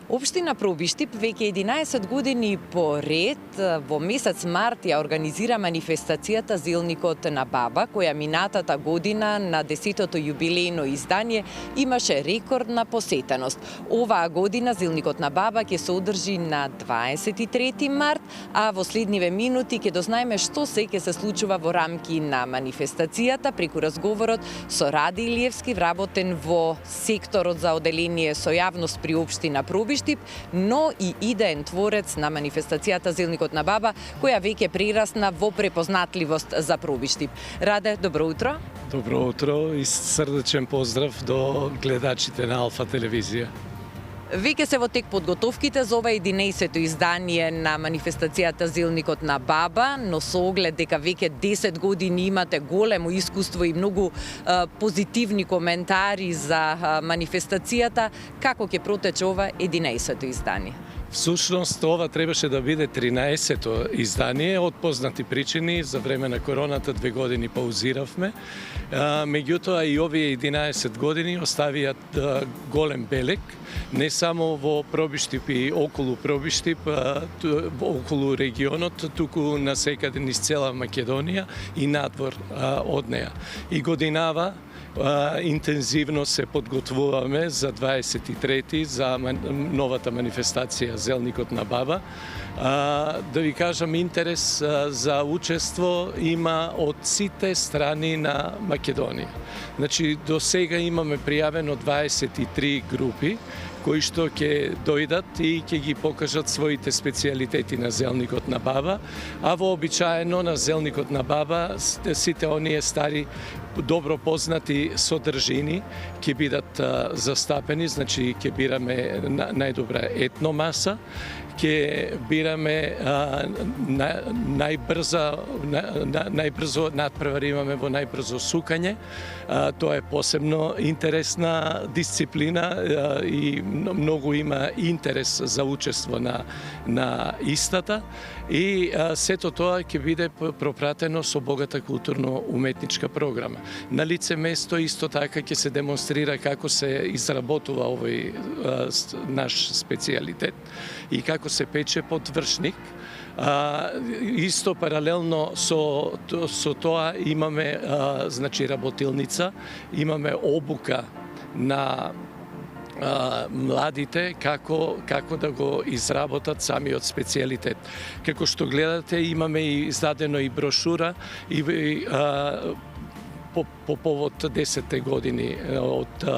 Општина Пробиштип веќе 11 години поред во месец март ја организира манифестацијата Зелникот на баба, која минатата година на 10-тото јубилејно издание имаше рекордна посетеност. Оваа година Зелникот на баба ќе се одржи на 23 март, а во следниве минути ќе дознаеме што се ќе се случува во рамки на манифестацијата преку разговорот со Ради Илиевски, вработен во секторот за оделение со јавност при општина Пробиштип, но и идеен творец на манифестацијата Зелникот на баба, која веќе прерасна во препознатливост за Пробиштип. Раде, добро утро. Добро утро и срдечен поздрав до гледачите на Алфа телевизија. Веќе се во тек подготовките за ова 11-то издание на манифестацијата Зелникот на баба, но со оглед дека веќе 10 години имате големо искуство и многу позитивни коментари за манифестацијата, како ќе протече ова 11-то издание? Всушност, ова требаше да биде 13-то издание, од познати причини. За време на короната 2 години паузиравме. Меѓутоа и овие 11 години оставиат голем белег, не само во Пробиштип и околу Пробиштип, околу регионот, туку насекаде низ цела Македонија и надвор од неа. И годинава интензивно се подготвуваме за 23-ти, за новата манифестација Зелникот на баба. Да ви кажам, интерес за учество има од сите страни на Македонија. Значи, до сега имаме пријавено 23 групи, кои што ќе дојдат и ќе ги покажат своите специјалитети на Зелникот на баба, а вообичаено на Зелникот на баба сите оние стари добро познати содржини ќе бидат застапени, значи ќе бираме најдобра етномаса, ќе бираме најбрзо надпревар имаме во најбрзо сукање. Тоа е посебно интересна дисциплина и многу има интерес за учество на истата. И сето тоа ќе биде пропратено со богата културно-уметничка програма. На лице место исто така ќе се демонстрира како се изработува овој наш специјалитет и како се пече подвршник. Исто паралелно со тоа имаме значи работилница, имаме обука на младите како да го изработат самиот специјалитет. Како што гледате, имаме и издадено и брошура и по повод 10 години од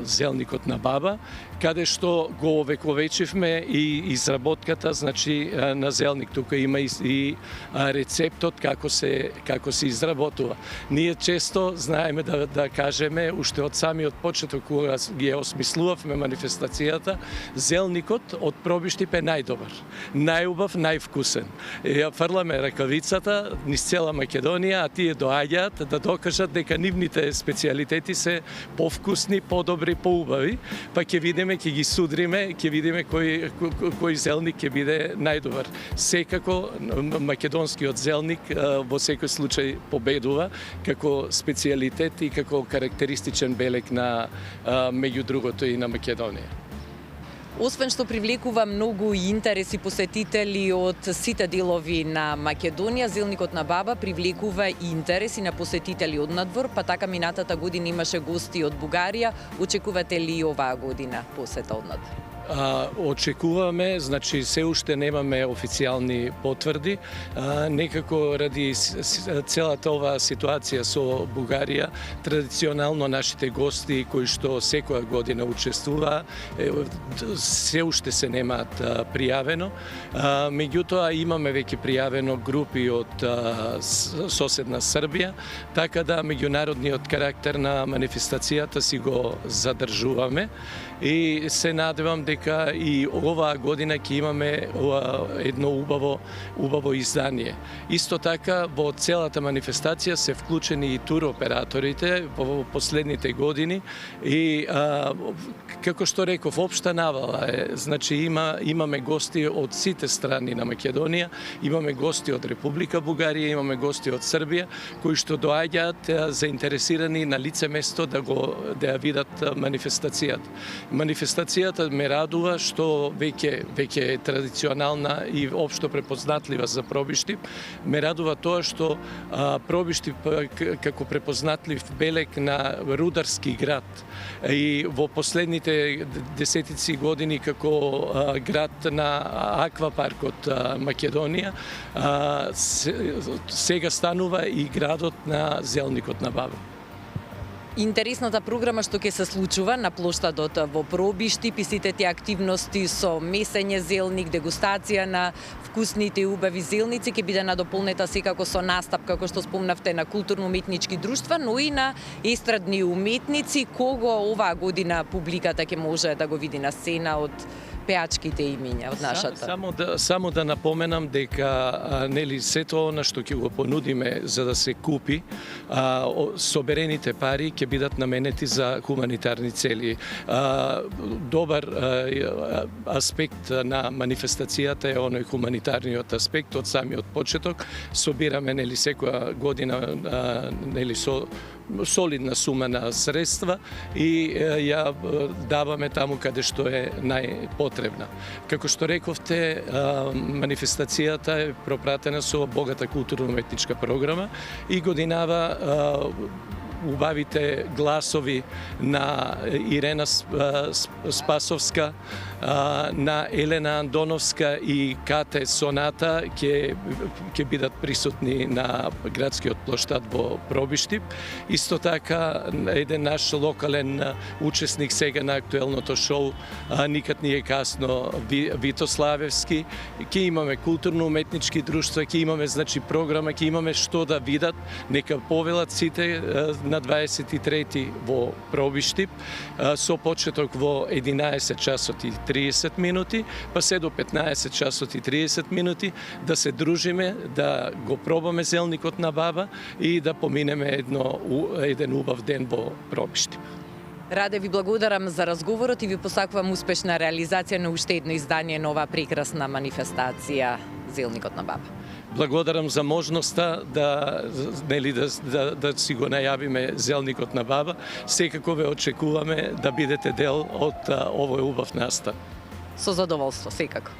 Зелникот на баба, каде што го овековечивме и изработката, значи на Зелник. Тука има и рецептот како се изработува. Ние често знаеме да кажеме, уште од самиот почеток кога ги осмислувавме манифестацијата, Зелникот од Пробиштип е најдобар, најубав, највкусен. Ја фрламе ракавицата низ цела Македонија, а тие доаѓаат да докажат дека нивните специјалитети се повкусни, подобри, поубави, па ќе видиме, ќе ги судриме, ќе видиме кој зелник ќе биде најдобар. Секако македонскиот зелник во секој случај победува како специјалитет и како карактеристичен белег на меѓу другото и на Македонија. Освен што привлекува многу интерес и посетители од сите делови на Македонија, Зелникот на баба привлекува и интерес и на посетители од надвор, па така минатата година имаше гости од Бугарија. Очекувате ли оваа година посета од надвор? Очекуваме, значи се уште немаме официјални потврди. Некако ради целата оваа ситуација со Бугарија, традиционално нашите гости кои што секоја година учествуваа, се уште се немаат пријавено. Меѓутоа имаме веќе пријавено групи од соседна Србија, така да меѓународниот карактер на манифестацијата си го задржуваме и се надевам дека и оваа година ќе имаме едно убаво издание. Исто така во целата манифестација се вклучени и туроператорите во последните години и како што реков, општа навала е, значи имаме гости од сите страни на Македонија, имаме гости од Република Бугарија, имаме гости од Србија кои што доаѓаат заинтересирани на лице место да ја видат манифестацијата. Манифестацијата ме радува што веќе е традиционална и општо препознатлива за Пробиштип. Ме радува тоа што Пробиштип како препознатлив белег на рударски град и во последните десетици години како град на аквапаркот Македонија, сега станува и градот на зелникот на баба. Интересната програма што ќе се случува на плоштадот во Пробиштип и сите тие активности со месење зелник, дегустација на вкусните и убави зелници ќе биде надополнета секако со настап, како што спомнавте, на културно-уметнички друштва, но и на естрадни уметници, кого оваа година публиката ќе може да го види на сцена од пеачките имиња од нашата. Само да напоменам дека нели сето она што ќе го понудиме за да се купи, соберените пари ќе бидат наменети за хуманитарни цели. Добар аспект на манифестацијата е оној хуманитарниот аспект од самиот почеток. Собираме нели секоја година нели со солидна сума на средства и ја даваме таму каде што е најпотребна. Како што рековте, манифестацијата е пропратена со богата културно-уметничка програма и годинава убавите гласови на Ирена Спасовска, на Елена Андоновска и Кате Соната ќе бидат присутни на градскиот плоштад во Пробиштип. Исто така, еден наш локален учесник сега на актуелното шоу Никад не е касно, Вито Славевски. Ќе имаме културно-уметнички друштва, ќе имаме програма, ќе имаме што да видат, нека повелат сите на 23 во Пробиштип, со почеток во 11 часот и 30 минути, па се до 15 часот и 30 минути, да се дружиме, да го пробаме зелникот на баба и да поминеме еден убав ден во Пробиштип. Раде, ви благодарам за разговорот и ви посакувам успешна реализација на уште едно издание на оваа прекрасна манифестација Зелникот на баба. Благодарам за можноста да си го најавиме Зелникот на баба. Секако ве очекуваме да бидете дел од овој убав настан. Со задоволство, секако.